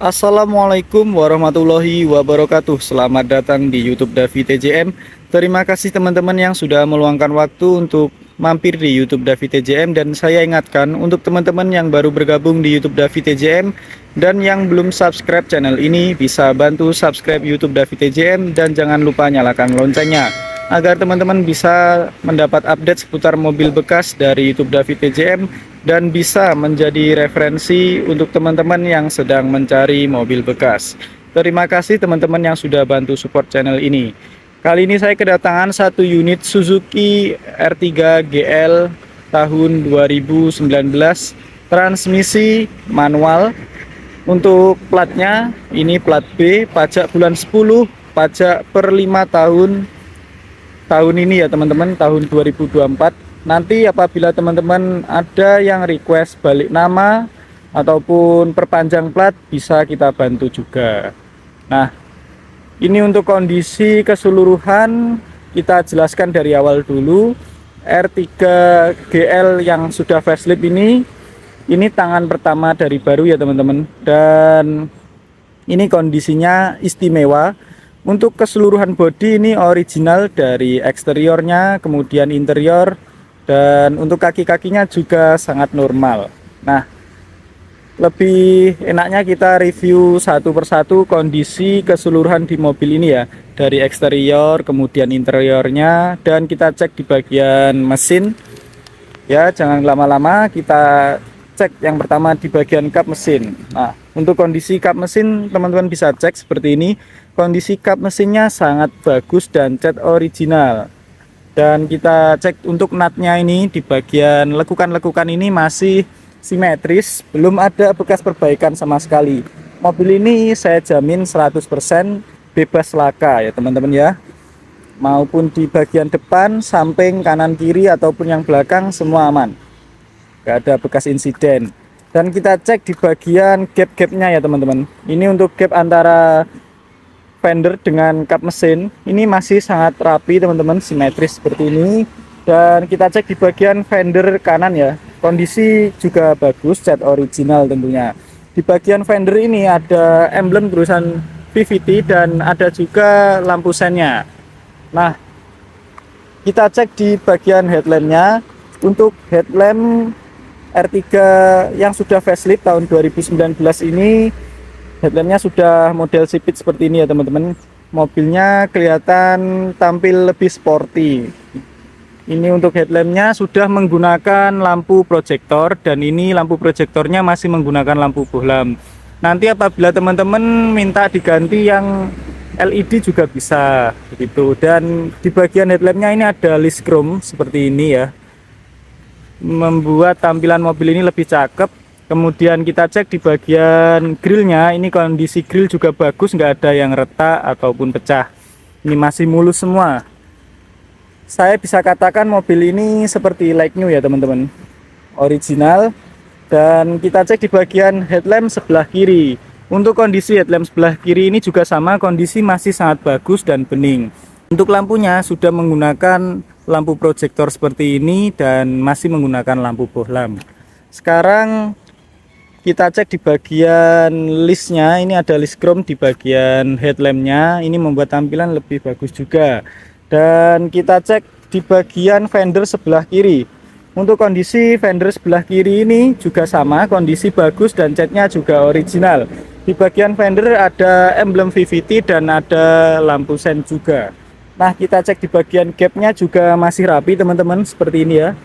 Assalamualaikum warahmatullahi wabarakatuh. Selamat datang di YouTube Davi TJM. Terima kasih teman-teman yang sudah meluangkan waktu untuk mampir di YouTube Davi TJM. Dan saya ingatkan untuk teman-teman yang baru bergabung di YouTube Davi TJM dan yang belum subscribe channel ini, bisa bantu subscribe YouTube Davi TJM dan jangan lupa nyalakan loncengnya agar teman-teman bisa mendapat update seputar mobil bekas dari YouTube Davi TJM dan bisa menjadi referensi untuk teman-teman yang sedang mencari mobil bekas. Terima kasih teman-teman yang sudah bantu support channel ini. Kali ini saya kedatangan satu unit Suzuki R3 GL tahun 2019, transmisi manual. Untuk platnya ini plat B, pajak bulan 10, pajak per 5 tahun ini ya teman-teman, tahun 2024. Nanti apabila teman-teman ada yang request balik nama ataupun perpanjang plat, bisa kita bantu juga. Nah, ini untuk kondisi keseluruhan kita jelaskan dari awal dulu. R3 GL yang sudah facelift ini tangan pertama dari baru ya teman-teman, dan ini kondisinya istimewa. Untuk keseluruhan bodi ini original dari eksteriornya, kemudian interior, dan untuk kaki-kakinya juga sangat normal. Nah, lebih enaknya kita review satu persatu kondisi keseluruhan di mobil ini ya, dari eksterior, kemudian interiornya, dan kita cek di bagian mesin. Ya, jangan lama-lama, kita cek yang pertama di bagian kap mesin. Nah, untuk kondisi kap mesin teman-teman bisa cek seperti ini. Kondisi kap mesinnya sangat bagus dan cat original. Dan kita cek untuk natnya ini di bagian lekukan-lekukan ini masih simetris, belum ada bekas perbaikan sama sekali. Mobil ini saya jamin 100% bebas laka ya teman-teman ya. Maupun di bagian depan, samping, kanan, kiri ataupun yang belakang semua aman. Gak ada bekas insiden. Dan kita cek di bagian gap-gapnya ya teman-teman. Ini untuk gap antara fender dengan kap mesin, ini masih sangat rapi teman-teman, simetris seperti ini. Dan kita cek di bagian fender kanan ya, kondisi juga bagus, cat original tentunya. Di bagian fender ini ada emblem tulisan VVT dan ada juga lampu sennya. Nah, kita cek di bagian headlampnya. Untuk headlamp R3 yang sudah facelift tahun 2019 ini, headlampnya sudah model sipit seperti ini ya teman-teman. Mobilnya kelihatan tampil lebih sporty. Ini untuk headlampnya sudah menggunakan lampu proyektor, dan ini lampu proyektornya masih menggunakan lampu bohlam. Nanti apabila teman-teman minta diganti yang LED juga bisa begitu. Dan di bagian headlampnya ini ada list chrome seperti ini ya, membuat tampilan mobil ini lebih cakep. Kemudian kita cek di bagian grillnya, ini kondisi grill juga bagus, nggak ada yang retak ataupun pecah. Ini masih mulus semua. Saya bisa katakan mobil ini seperti like new ya teman-teman, original. Dan kita cek di bagian headlamp sebelah kiri. Untuk kondisi headlamp sebelah kiri ini juga sama, kondisi masih sangat bagus dan bening. Untuk lampunya sudah menggunakan lampu proyektor seperti ini dan masih menggunakan lampu bohlam. Sekarang kita cek di bagian listnya, ini ada list chrome di bagian headlampnya, ini membuat tampilan lebih bagus juga. Dan kita cek di bagian fender sebelah kiri. Untuk kondisi fender sebelah kiri ini juga sama, kondisi bagus dan catnya juga original. Di bagian fender ada emblem VVT dan ada lampu sen juga. Nah, kita cek di bagian gapnya juga masih rapi teman-teman, seperti ini ya.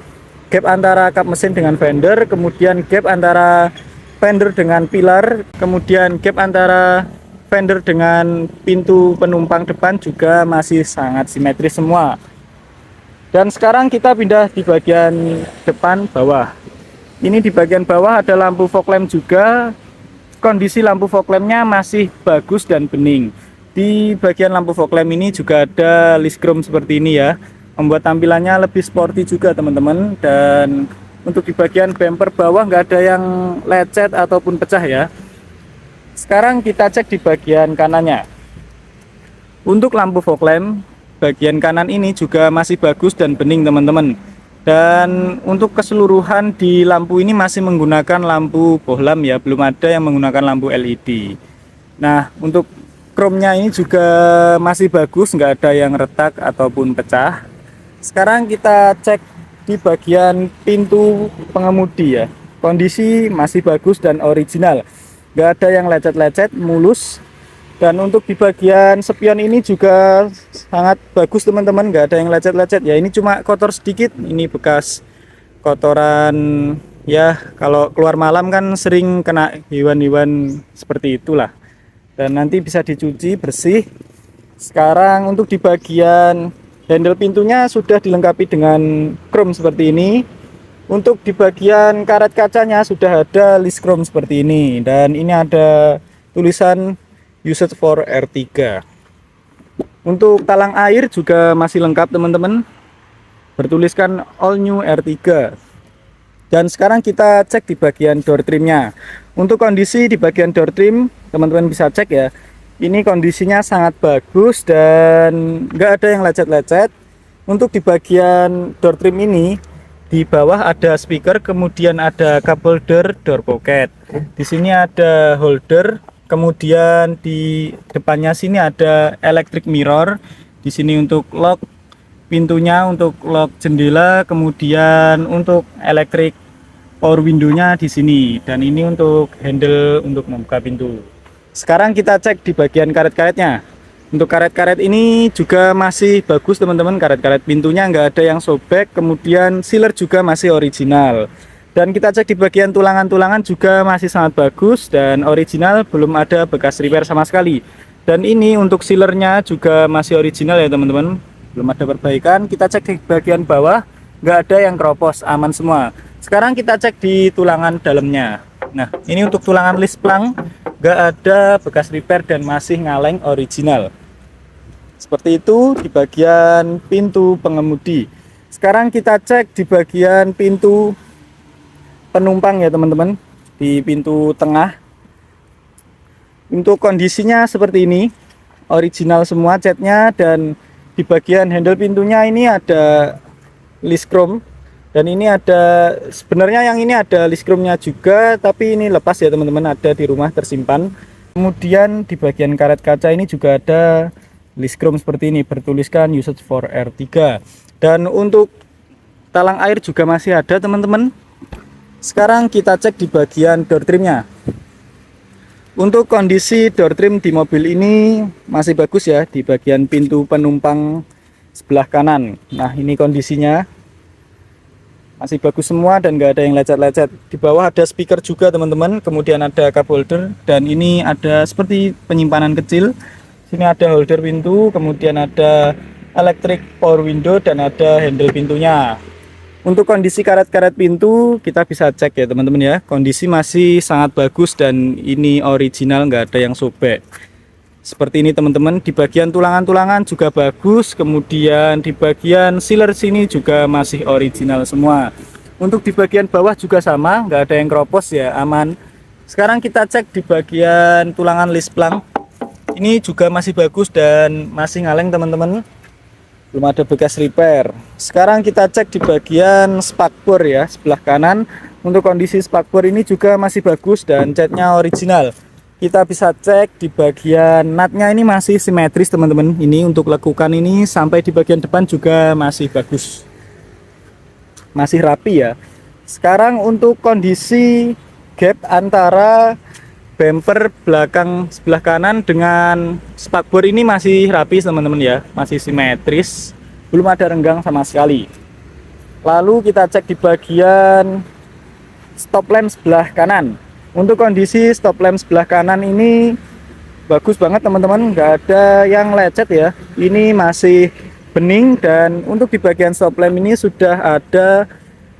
Gap antara kap mesin dengan fender, kemudian gap antara fender dengan pilar, kemudian gap antara fender dengan pintu penumpang depan juga masih sangat simetris semua. Dan sekarang kita pindah di bagian depan bawah. Ini di bagian bawah ada lampu fog lamp juga. Kondisi lampu fog lampnya masih bagus dan bening. Di bagian lampu fog lamp ini juga ada list chrome seperti ini ya, membuat tampilannya lebih sporty juga teman-teman. Dan untuk di bagian bumper bawah nggak ada yang lecet ataupun pecah ya. Sekarang kita cek di bagian kanannya. Untuk lampu fog lamp bagian kanan ini juga masih bagus dan bening teman-teman. Dan untuk keseluruhan di lampu ini masih menggunakan lampu bohlam ya, belum ada yang menggunakan lampu LED. Nah, untuk chrome-nya ini juga masih bagus, nggak ada yang retak ataupun pecah. Sekarang kita cek di bagian pintu pengemudi ya. Kondisi masih bagus dan original. Nggak ada yang lecet-lecet, mulus. Dan untuk di bagian spion ini juga sangat bagus teman-teman, nggak ada yang lecet-lecet ya. Ini cuma kotor sedikit, ini bekas kotoran ya, kalau keluar malam kan sering kena hewan-hewan seperti itulah. Dan nanti bisa dicuci bersih. Sekarang untuk di bagian handle pintunya sudah dilengkapi dengan chrome seperti ini. Untuk di bagian karet kacanya sudah ada list chrome seperti ini, dan ini ada tulisan used for R3. Untuk talang air juga masih lengkap teman-teman, bertuliskan all new R3. Dan sekarang kita cek di bagian door trimnya. Untuk kondisi di bagian door trim, teman-teman bisa cek ya. Ini kondisinya sangat bagus dan nggak ada yang lecet-lecet. Untuk di bagian door trim ini, di bawah ada speaker, kemudian ada cup holder, door pocket. Di sini ada holder, kemudian di depannya sini ada electric mirror. Di sini untuk lock pintunya, untuk lock jendela, kemudian untuk electric power window-nya di sini, dan ini untuk handle untuk membuka pintu. Sekarang kita cek di bagian karet-karetnya. Untuk karet-karet ini juga masih bagus teman-teman, karet-karet pintunya nggak ada yang sobek, kemudian sealer juga masih original. Dan kita cek di bagian tulangan-tulangan juga masih sangat bagus dan original, belum ada bekas repair sama sekali. Dan ini untuk sealernya juga masih original ya teman-teman, belum ada perbaikan. Kita cek di bagian bawah, nggak ada yang keropos, aman semua. Sekarang kita cek di tulangan dalamnya. Nah, ini untuk tulangan list plang, nggak ada bekas repair dan masih ngaleng original. Seperti itu di bagian pintu pengemudi. Sekarang kita cek di bagian pintu penumpang ya teman-teman, di pintu tengah. Untuk kondisinya seperti ini, original semua catnya, dan di bagian handle pintunya ini ada list chrome, dan ini ada, sebenarnya yang ini ada list chrome-nya juga, tapi ini lepas ya teman-teman, ada di rumah tersimpan. Kemudian di bagian karet kaca ini juga ada list chrome seperti ini, bertuliskan used for R3. Dan untuk talang air juga masih ada teman-teman. Sekarang kita cek di bagian door trimnya. Untuk kondisi door trim di mobil ini masih bagus ya, di bagian pintu penumpang sebelah kanan. Nah, ini kondisinya masih bagus semua dan nggak ada yang lecet-lecet. Di bawah ada speaker juga teman-teman, kemudian ada cup holder, dan ini ada seperti penyimpanan kecil. Sini ada holder pintu, kemudian ada electric power window, dan ada handle pintunya. Untuk kondisi karet-karet pintu kita bisa cek ya teman-teman ya, kondisi masih sangat bagus dan ini original, nggak ada yang sobek. Seperti ini teman-teman. Di bagian tulangan-tulangan juga bagus, kemudian di bagian sealer sini juga masih original semua. Untuk di bagian bawah juga sama, nggak ada yang keropos ya, aman. Sekarang kita cek di bagian tulangan list plang. Ini juga masih bagus dan masih ngaleng teman-teman, belum ada bekas repair. Sekarang kita cek di bagian spakbor ya, sebelah kanan. Untuk kondisi spakbor ini juga masih bagus dan catnya original. Kita bisa cek di bagian nutnya, ini masih simetris teman-teman. Ini untuk lekukan ini sampai di bagian depan juga masih bagus, masih rapi ya. Sekarang untuk kondisi gap antara bumper belakang sebelah kanan dengan spakbor ini masih rapi teman-teman ya, masih simetris, belum ada renggang sama sekali. Lalu kita cek di bagian stop lamp sebelah kanan. Untuk kondisi stop lamp sebelah kanan ini bagus banget teman-teman, nggak ada yang lecet ya, ini masih bening. Dan untuk di bagian stop lamp ini sudah ada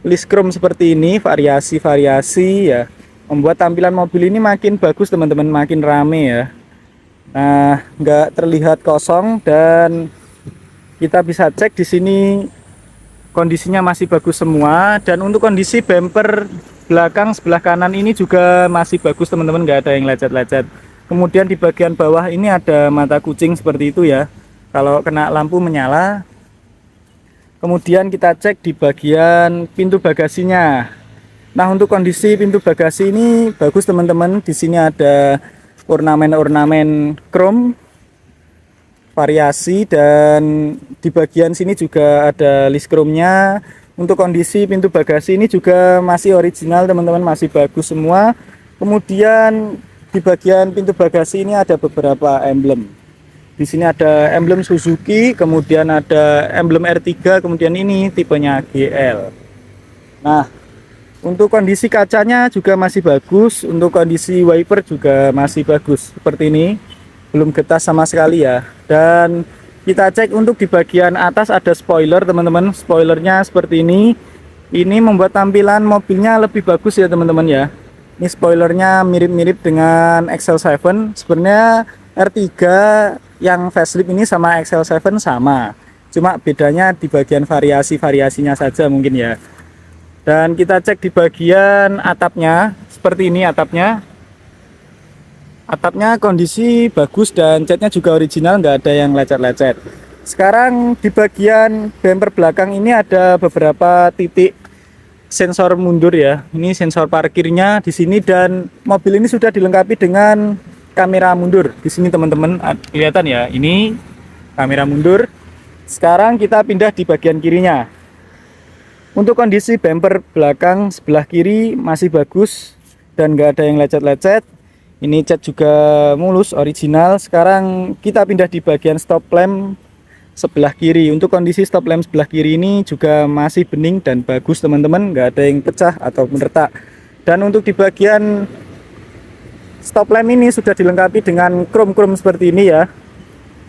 list chrome seperti ini, variasi-variasi ya, membuat tampilan mobil ini makin bagus teman-teman, makin rame ya. Nah, nggak terlihat kosong, dan kita bisa cek di sini kondisinya masih bagus semua. Dan untuk kondisi bumper belakang sebelah kanan ini juga masih bagus teman-teman, nggak ada yang lecet-lecet. Kemudian di bagian bawah ini ada mata kucing seperti itu ya, kalau kena lampu menyala. Kemudian kita cek di bagian pintu bagasinya. Nah, untuk kondisi pintu bagasi ini bagus teman-teman. Di sini ada ornamen-ornamen chrome variasi, dan di bagian sini juga ada list chrome-nya. Untuk kondisi pintu bagasi ini juga masih original teman-teman, masih bagus semua. Kemudian di bagian pintu bagasi ini ada beberapa emblem. Di sini ada emblem Suzuki, kemudian ada emblem R3, kemudian ini tipenya GL. Nah, untuk kondisi kacanya juga masih bagus, untuk kondisi wiper juga masih bagus. Seperti ini, belum getas sama sekali ya. Dan kita cek untuk di bagian atas ada spoiler teman-teman. Spoilernya seperti ini. Ini membuat tampilan mobilnya lebih bagus ya teman-teman ya. Ini spoilernya mirip-mirip dengan XL7. Sebenarnya R3 yang facelift ini sama XL7 sama, cuma bedanya di bagian variasinya saja mungkin ya. Dan kita cek di bagian atapnya, seperti ini atapnya kondisi bagus dan catnya juga original, nggak ada yang lecet-lecet. Sekarang di bagian bumper belakang ini ada beberapa titik sensor mundur ya. Ini sensor parkirnya di sini, dan mobil ini sudah dilengkapi dengan kamera mundur. Di sini teman-teman kelihatan ya, ini kamera mundur. Sekarang kita pindah di bagian kirinya. Untuk kondisi bumper belakang sebelah kiri masih bagus dan nggak ada yang lecet-lecet. Ini cat juga mulus original. Sekarang kita pindah di bagian stop lamp sebelah kiri. Untuk kondisi stop lamp sebelah kiri ini juga masih bening dan bagus teman-teman, nggak ada yang pecah atau retak. Dan untuk di bagian stop lamp ini sudah dilengkapi dengan chrome seperti ini ya.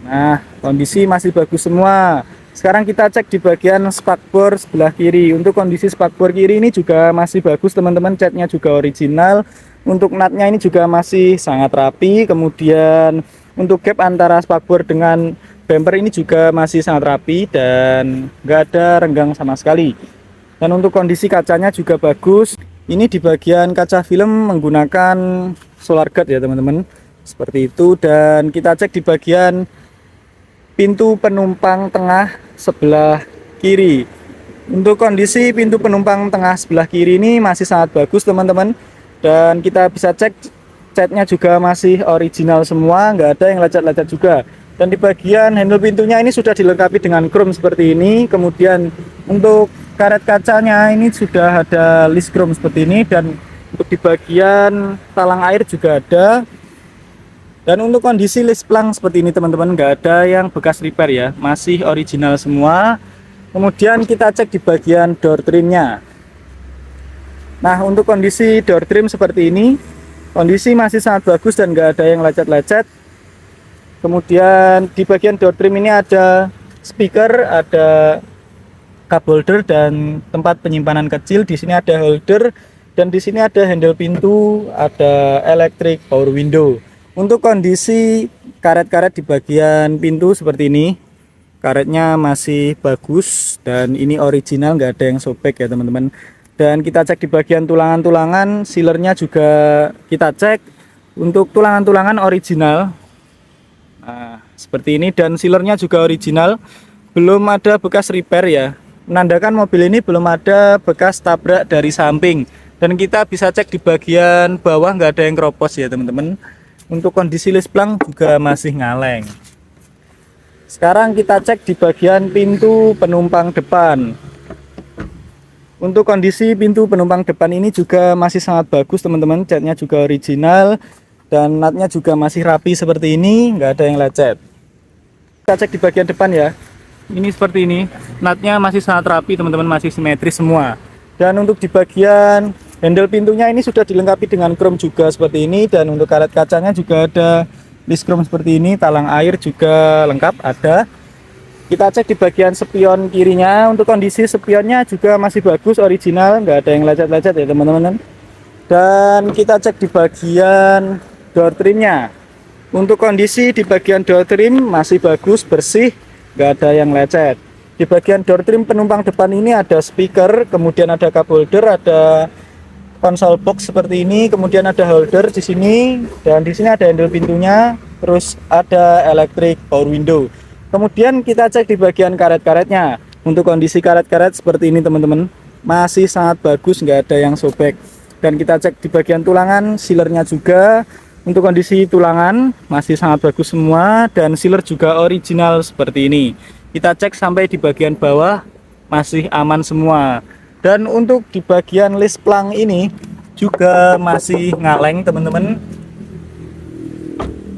Nah, kondisi masih bagus semua. Sekarang kita cek di bagian spakbor sebelah kiri. Untuk kondisi spakbor kiri ini juga masih bagus teman-teman, catnya juga original. Untuk nutnya ini juga masih sangat rapi. Kemudian untuk gap antara spakbor dengan bumper ini juga masih sangat rapi dan nggak ada renggang sama sekali. Dan untuk kondisi kacanya juga bagus. Ini di bagian kaca film menggunakan solar guard ya teman-teman, seperti itu. Dan kita cek di bagian pintu penumpang tengah sebelah kiri. Untuk kondisi pintu penumpang tengah sebelah kiri ini masih sangat bagus teman-teman, dan kita bisa cek catnya juga masih original semua, nggak ada yang lecet-lecet juga. Dan di bagian handle pintunya ini sudah dilengkapi dengan chrome seperti ini. Kemudian untuk karet kacanya ini sudah ada list chrome seperti ini, dan untuk di bagian talang air juga ada. Dan untuk kondisi list plang seperti ini teman-teman, nggak ada yang bekas repair ya, masih original semua. Kemudian kita cek di bagian door trimnya. Nah, untuk kondisi door trim seperti ini, kondisi masih sangat bagus dan nggak ada yang lecet-lecet. Kemudian di bagian door trim ini ada speaker, ada cup holder dan tempat penyimpanan kecil. Di sini ada holder, dan di sini ada handle pintu, ada electric power window. Untuk kondisi karet-karet di bagian pintu seperti ini, karetnya masih bagus dan ini original, nggak ada yang sobek ya teman-teman. Dan kita cek di bagian tulangan-tulangan, sealernya juga kita cek. Untuk tulangan-tulangan original, nah, seperti ini, dan sealernya juga original, belum ada bekas repair ya, menandakan mobil ini belum ada bekas tabrak dari samping. Dan kita bisa cek di bagian bawah, nggak ada yang keropos ya teman-teman. Untuk kondisi list plang juga masih ngaleng. Sekarang kita cek di bagian pintu penumpang depan. Untuk kondisi pintu penumpang depan ini juga masih sangat bagus teman-teman, catnya juga original dan nutnya juga masih rapi seperti ini, nggak ada yang lecet. Kita cek di bagian depan ya, ini seperti ini, nutnya masih sangat rapi teman-teman, masih simetris semua. Dan untuk di bagian handle pintunya ini sudah dilengkapi dengan chrome juga seperti ini, dan untuk karet kacanya juga ada list chrome seperti ini, talang air juga lengkap ada. Kita cek di bagian spion kirinya. Untuk kondisi spionnya juga masih bagus, original, nggak ada yang lecet-lecet ya teman-teman. Dan kita cek di bagian door trimnya. Untuk kondisi di bagian door trim masih bagus, bersih, nggak ada yang lecet. Di bagian door trim penumpang depan ini ada speaker, kemudian ada cup holder, ada konsol box seperti ini, kemudian ada holder di sini, dan di sini ada handle pintunya, terus ada electric power window. Kemudian kita cek di bagian karet-karetnya. Untuk kondisi karet-karet seperti ini teman-teman, masih sangat bagus, nggak ada yang sobek. Dan kita cek di bagian tulangan, sealernya juga Untuk kondisi tulangan masih sangat bagus semua dan sealer juga original seperti ini. Kita cek sampai di bagian bawah masih aman semua. Dan untuk di bagian list plang ini juga masih ngaleng teman-teman.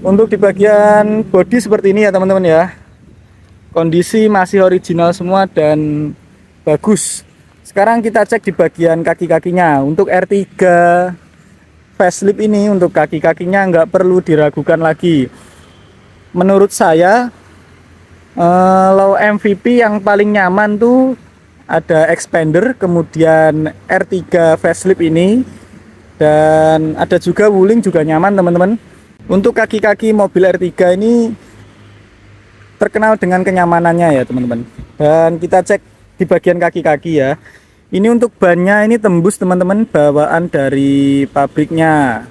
Untuk di bagian bodi seperti ini ya teman-teman ya. Kondisi masih original semua dan bagus. Sekarang kita cek di bagian kaki-kakinya. Untuk R3 facelift ini untuk kaki-kakinya nggak perlu diragukan lagi. Menurut saya low MVP yang paling nyaman tuh ada expander, kemudian R3 facelift ini, dan ada juga Wuling juga nyaman teman-teman. Untuk kaki-kaki mobil R3 ini terkenal dengan kenyamanannya ya teman-teman. Dan kita cek di bagian kaki-kaki ya. Ini untuk bannya ini tembus teman-teman, bawaan dari pabriknya.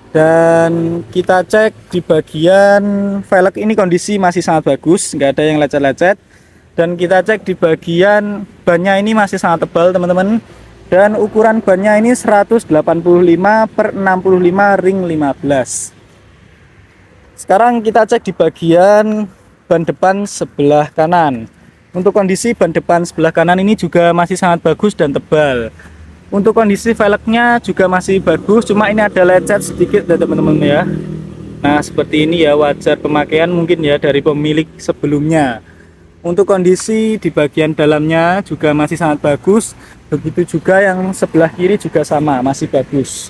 Dan kita cek di bagian velg ini kondisi masih sangat bagus, nggak ada yang lecet-lecet. Dan kita cek di bagian bannya ini masih sangat tebal teman-teman. Dan ukuran bannya ini 185 per 65 ring 15. Sekarang kita cek di bagian ban depan sebelah kanan. Untuk kondisi ban depan sebelah kanan ini juga masih sangat bagus dan tebal. Untuk kondisi velgnya juga masih bagus, cuma ini ada lecet sedikit ya teman-teman ya. Nah seperti ini ya, wajar pemakaian mungkin ya dari pemilik sebelumnya. Untuk kondisi di bagian dalamnya juga masih sangat bagus. Begitu juga yang sebelah kiri juga sama, masih bagus.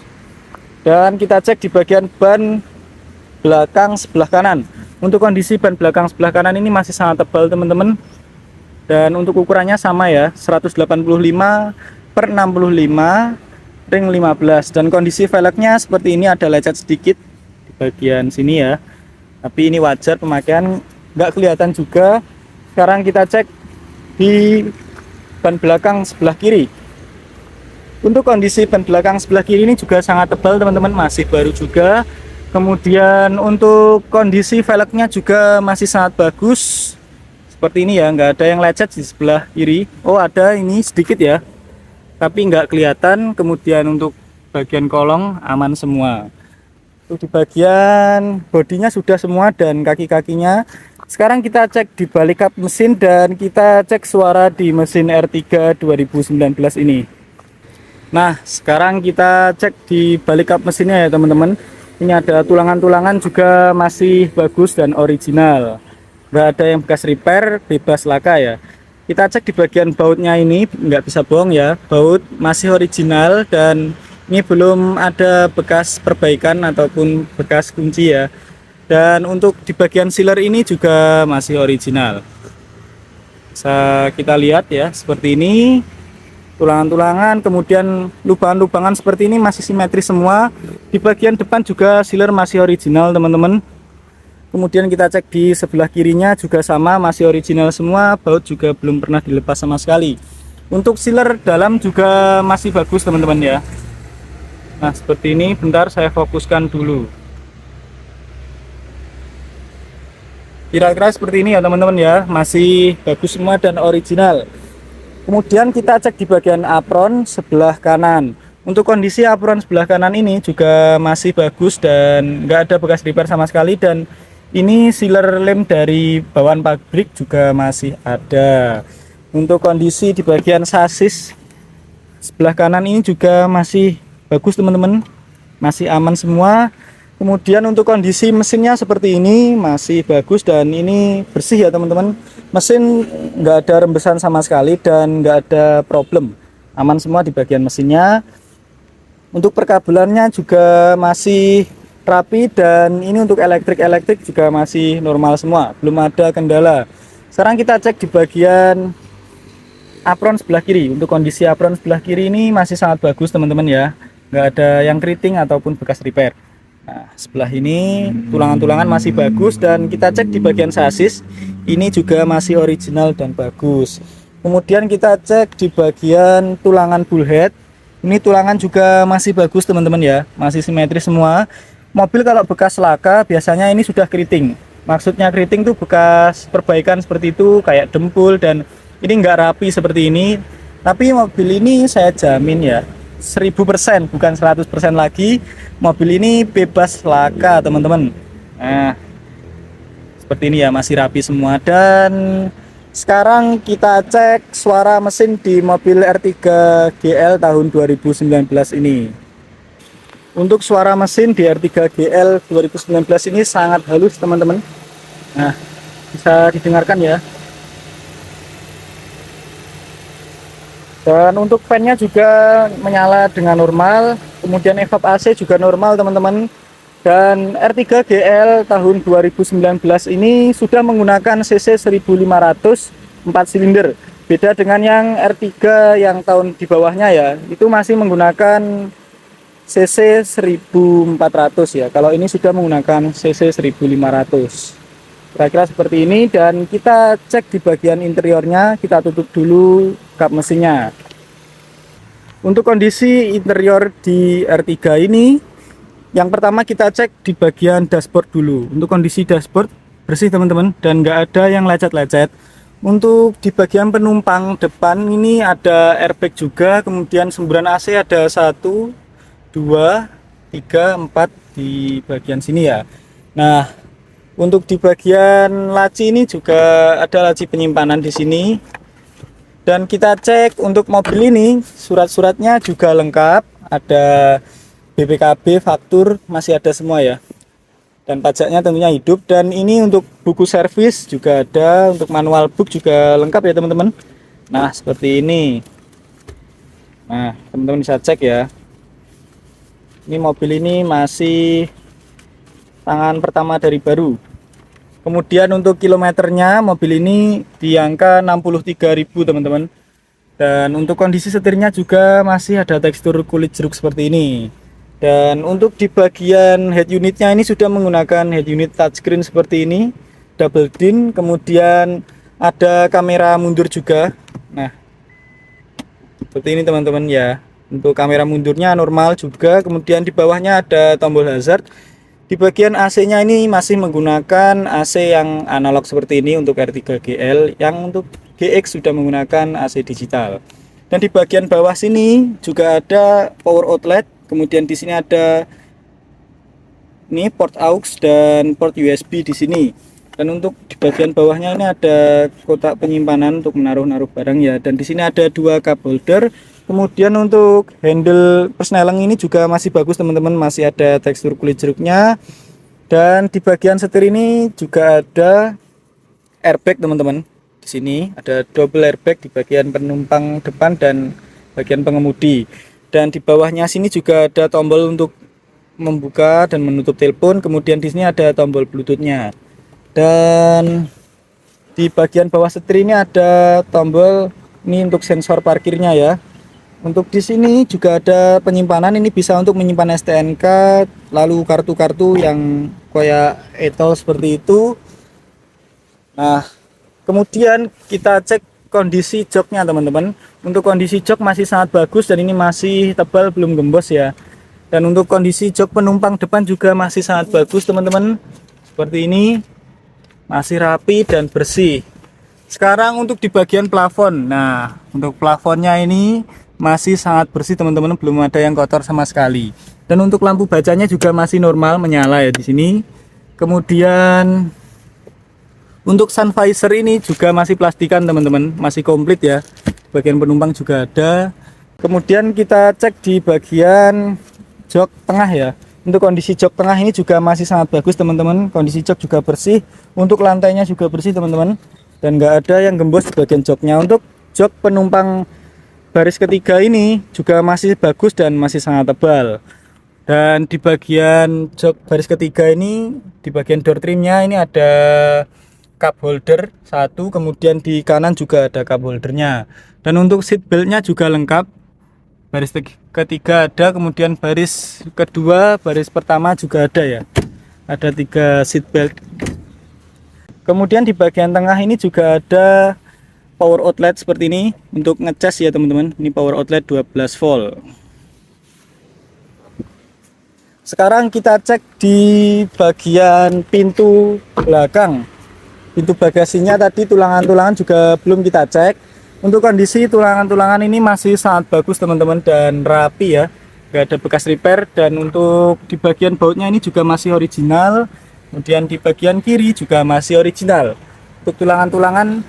Dan kita cek di bagian ban belakang sebelah kanan. Untuk kondisi ban belakang sebelah kanan ini masih sangat tebal teman-teman. Dan untuk ukurannya sama ya, 185 per 65 ring 15. Dan kondisi velgnya seperti ini, ada lecet sedikit di bagian sini ya. Tapi ini wajar pemakaian, nggak kelihatan juga. Sekarang kita cek di ban belakang sebelah kiri. Untuk kondisi ban belakang sebelah kiri ini juga sangat tebal teman-teman, masih baru juga. Kemudian untuk kondisi velgnya juga masih sangat bagus. Seperti ini ya, nggak ada yang lecet di sebelah kiri. Oh ada ini sedikit ya, tapi nggak kelihatan. Kemudian untuk bagian kolong aman semua. Untuk di bagian bodinya sudah semua dan kaki-kakinya. Sekarang kita cek di balik kap mesin dan kita cek suara di mesin R3 2019 ini. Nah sekarang kita cek di balik kap mesinnya ya teman-teman. Ini ada tulangan-tulangan juga masih bagus dan original. Nggak ada yang bekas repair, bebas laka ya. Kita cek di bagian bautnya ini, nggak bisa bohong ya, baut masih original dan ini belum ada bekas perbaikan ataupun bekas kunci ya. Dan untuk di bagian sealer ini juga masih original. Bisa kita lihat ya, seperti ini. Tulangan-tulangan, kemudian lubangan-lubangan seperti ini masih simetris semua. Di bagian depan juga sealer masih original teman-teman. Kemudian kita cek di sebelah kirinya juga sama, masih original semua. Baut juga belum pernah dilepas sama sekali. Untuk sealer dalam juga masih bagus teman-teman ya. Nah seperti ini, bentar saya fokuskan dulu. Kira-kira seperti ini ya teman-teman ya, masih bagus semua dan original. Kemudian kita cek di bagian apron sebelah kanan. Untuk kondisi apron sebelah kanan ini juga masih bagus dan nggak ada bekas repair sama sekali. Dan ini sealer lem dari bawaan pabrik juga masih ada. Untuk kondisi di bagian sasis sebelah kanan ini juga masih bagus teman-teman, masih aman semua. Kemudian untuk kondisi mesinnya seperti ini masih bagus dan ini bersih ya teman-teman. Mesin nggak ada rembesan sama sekali dan nggak ada problem, aman semua di bagian mesinnya. Untuk perkabelannya juga masih rapi dan ini untuk elektrik juga masih normal semua, belum ada kendala. Sekarang kita cek di bagian apron sebelah kiri. Untuk kondisi apron sebelah kiri ini masih sangat bagus teman-teman ya, nggak ada yang keriting ataupun bekas repair. Nah sebelah ini tulangan-tulangan masih bagus dan kita cek di bagian sasis ini juga masih original dan bagus. Kemudian kita cek di bagian tulangan bullhead, ini tulangan juga masih bagus teman-teman ya, masih simetris semua. Mobil kalau bekas laka biasanya ini sudah keriting. Maksudnya keriting tuh bekas perbaikan seperti itu, kayak dempul, dan ini nggak rapi seperti ini. Tapi mobil ini saya jamin ya, 1000%, bukan 100% lagi. Mobil ini bebas laka teman-teman. Nah, seperti ini ya, masih rapi semua. Dan sekarang kita cek suara mesin di mobil R3 GL tahun 2019 ini. Untuk suara mesin di R3 GL 2019 ini sangat halus teman-teman. Nah, bisa didengarkan ya. Dan untuk fan-nya juga menyala dengan normal. Kemudian evap AC juga normal teman-teman. Dan R3 GL tahun 2019 ini sudah menggunakan cc 1500 4 silinder. Beda dengan yang R3 yang tahun di bawahnya ya, itu masih menggunakan cc 1400 ya. Kalau ini sudah menggunakan cc 1500. Kira-kira seperti ini. Dan kita cek di bagian interiornya, kita tutup dulu kap mesinnya. Untuk kondisi interior di R3 ini, yang pertama kita cek di bagian dashboard dulu. Untuk kondisi dashboard bersih teman-teman, dan nggak ada yang lecet-lecet. Untuk di bagian penumpang depan ini ada airbag juga, kemudian semburan AC ada 1, 2, 3, 4 di bagian sini ya. Nah, untuk di bagian laci ini juga ada laci penyimpanan di sini. Dan kita cek untuk mobil ini surat-suratnya juga lengkap, ada BPKB, faktur masih ada semua ya. Dan pajaknya tentunya hidup. Dan ini untuk buku servis juga ada, untuk manual book juga lengkap ya teman-teman. Nah, seperti ini. Nah, teman-teman bisa cek ya. Ini mobil ini masih tangan pertama dari baru. Kemudian untuk kilometernya mobil ini di angka 63.000 teman-teman. Dan untuk kondisi setirnya juga masih ada tekstur kulit jeruk seperti ini. Dan untuk di bagian head unitnya ini sudah menggunakan head unit touchscreen seperti ini, double din. Kemudian ada kamera mundur juga. Nah, seperti ini teman-teman ya. Untuk kamera mundurnya normal juga. Kemudian di bawahnya ada tombol hazard. Di bagian AC-nya ini masih menggunakan AC yang analog seperti ini untuk R3 GL. Yang untuk GX sudah menggunakan AC digital. Dan di bagian bawah sini juga ada power outlet. Kemudian di sini ada ini port aux dan port USB di sini. Dan untuk di bagian bawahnya ini ada kotak penyimpanan untuk menaruh barang ya. Dan di sini ada 2 cup holder. Kemudian untuk handle persneling ini juga masih bagus teman-teman, masih ada tekstur kulit jeruknya. Dan di bagian setir ini juga ada airbag teman-teman. Di sini ada double airbag di bagian penumpang depan dan bagian pengemudi. Dan di bawahnya sini juga ada tombol untuk membuka dan menutup telepon. Kemudian di sini ada tombol bluetoothnya. Dan di bagian bawah setir ini ada tombol ini untuk sensor parkirnya ya. Untuk di sini juga ada penyimpanan, ini bisa untuk menyimpan STNK, lalu kartu-kartu yang kayak etol seperti itu. Nah, kemudian kita cek kondisi joknya teman-teman. Untuk kondisi jok masih sangat bagus dan ini masih tebal, belum gembos ya. Dan untuk kondisi jok penumpang depan juga masih sangat bagus teman-teman. Seperti ini, masih rapi dan bersih. Sekarang untuk di bagian plafon. Nah, untuk plafonnya ini masih sangat bersih teman-teman, belum ada yang kotor sama sekali. Dan untuk lampu bacanya juga masih normal menyala ya di sini. Kemudian untuk sun visor ini juga masih plastikan teman-teman, masih komplit ya. Bagian penumpang juga ada. Kemudian kita cek di bagian jok tengah ya. Untuk kondisi jok tengah ini juga masih sangat bagus teman-teman. Kondisi jok juga bersih. Untuk lantainya juga bersih teman-teman. Dan nggak ada yang gembos di bagian joknya. Untuk jok penumpang baris ketiga ini juga masih bagus dan masih sangat tebal. Dan di bagian jok baris ketiga ini, di bagian door trimnya ini ada cup holder 1, kemudian di kanan juga ada cup holdernya. Dan untuk seat beltnya juga lengkap. Baris ketiga ada, kemudian baris kedua, baris pertama juga ada ya. Ada 3 seat belt. Kemudian di bagian tengah ini juga ada power outlet seperti ini untuk ngecas ya teman-teman. Ini power outlet 12 volt. Sekarang kita cek di bagian pintu belakang. Pintu bagasinya tadi tulangan-tulangan juga belum kita cek. Untuk kondisi tulangan-tulangan ini masih sangat bagus teman-teman dan rapi ya, nggak ada bekas repair. Dan untuk di bagian bautnya ini juga masih original, kemudian di bagian kiri juga masih original. Untuk tulangan-tulangan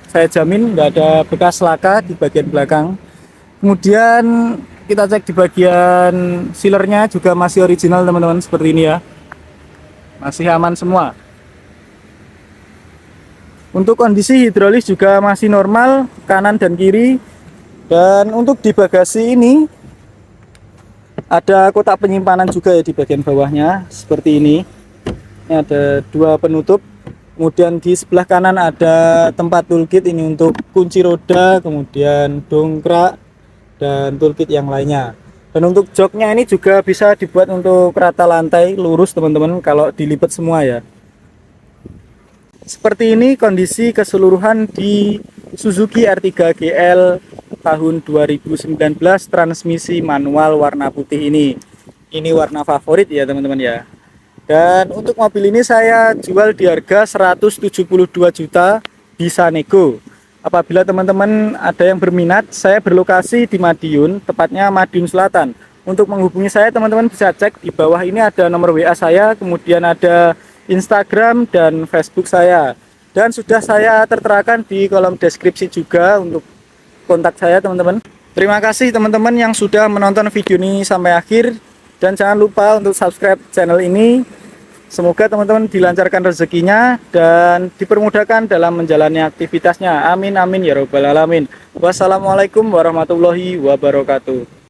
saya jamin nggak ada bekas laka di bagian belakang. Kemudian kita cek di bagian sealernya juga masih original teman-teman, seperti ini ya, masih aman semua. Untuk kondisi hidrolis juga masih normal kanan dan kiri. Dan untuk di bagasi ini ada kotak penyimpanan juga ya di bagian bawahnya, seperti ini. Ini ada dua penutup. Kemudian di sebelah kanan ada tempat toolkit ini untuk kunci roda, kemudian dongkrak dan toolkit yang lainnya. Dan untuk joknya ini juga bisa dibuat untuk rata lantai lurus teman-teman kalau dilipat semua ya. Seperti ini kondisi keseluruhan di Suzuki R3 GL tahun 2019 transmisi manual warna putih ini. Ini warna favorit ya teman-teman ya. Dan untuk mobil ini saya jual di harga 172 juta, bisa nego. Apabila teman-teman ada yang berminat, saya berlokasi di Madiun, tepatnya Madiun Selatan. Untuk menghubungi saya teman-teman bisa cek di bawah ini ada nomor WA saya, kemudian ada Instagram dan Facebook saya, dan sudah saya terterakan di kolom deskripsi juga untuk kontak saya teman-teman. Terima kasih teman-teman yang sudah menonton video ini sampai akhir, dan jangan lupa untuk subscribe channel ini. Semoga teman-teman dilancarkan rezekinya dan dipermudahkan dalam menjalani aktivitasnya. Amin amin ya robbal alamin. Wassalamualaikum warahmatullahi wabarakatuh.